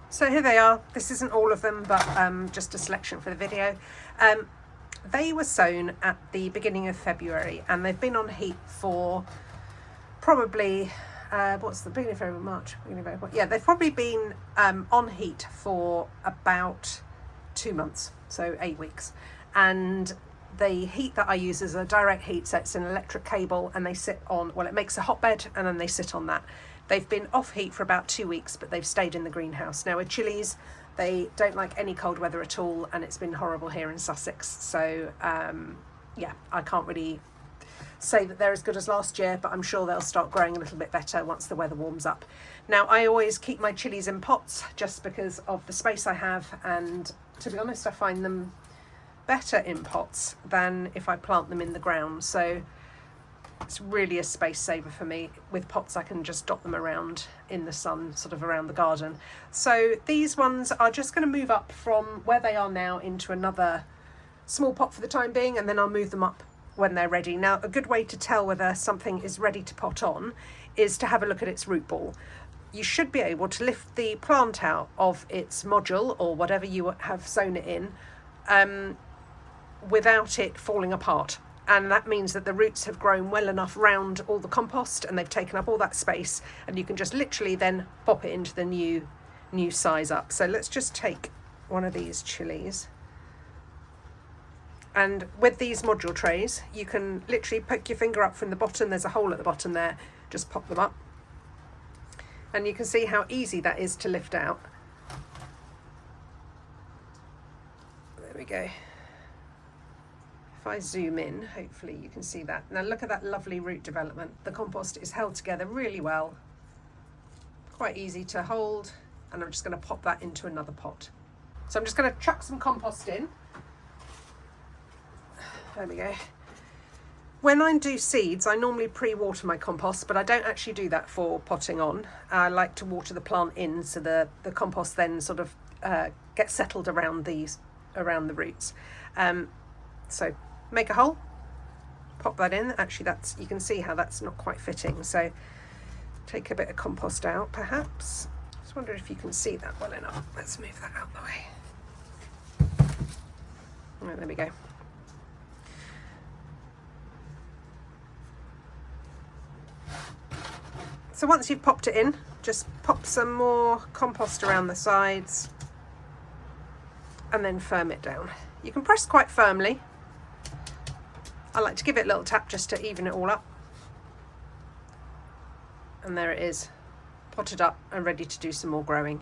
So here they are. This isn't all of them, but just a selection for the video. They were sown at the beginning of February, and they've been on heat for probably, what's the beginning of February, March? Beginning of April. Yeah, they've probably been on heat for about 2 months, so 8 weeks. And the heat that I use is a direct heat, so it's an electric cable, and they sit on, well, it makes a hotbed, and then they sit on that. They've been off heat for about 2 weeks, but they've stayed in the greenhouse. Now with chilies, they don't like any cold weather at all, and it's been horrible here in Sussex. So yeah, I can't really say that they're as good as last year, but I'm sure they'll start growing a little bit better once the weather warms up. Now I always keep my chilies in pots just because of the space I have, and to be honest, I find them better in pots than if I plant them in the ground. So it's really a space saver for me. With pots I can just dot them around in the sun, sort of around the garden. So these ones are just going to move up from where they are now into another small pot for the time being, and then I'll move them up when they're ready. Now a good way to tell whether something is ready to pot on is to have a look at its root ball. You should be able to lift the plant out of its module or whatever you have sown it in without it falling apart. And that means that the roots have grown well enough round all the compost, and they've taken up all that space, and you can just literally then pop it into the new size up. So let's just take one of these chilies, and with these module trays you can literally poke your finger up from the bottom. There's a hole at the bottom there, just pop them up, and you can see how easy that is to lift out. There we go. If I zoom in, hopefully you can see that. Now look at that lovely root development. The compost is held together really well, quite easy to hold, and I'm just going to pop that into another pot. So I'm just going to chuck some compost in. There we go. When I do seeds, I normally pre-water my compost, but I don't actually do that for potting on. I like to water the plant in so the compost then sort of gets settled around the roots. So make a hole, pop that in. Actually, that's, you can see how that's not quite fitting. So take a bit of compost out, perhaps. Just wonder if you can see that well enough. Let's move that out the way. Right, there we go. So once you've popped it in, just pop some more compost around the sides and then firm it down. You can press quite firmly. I like to give it a little tap just to even it all up. And there it is, potted up and ready to do some more growing.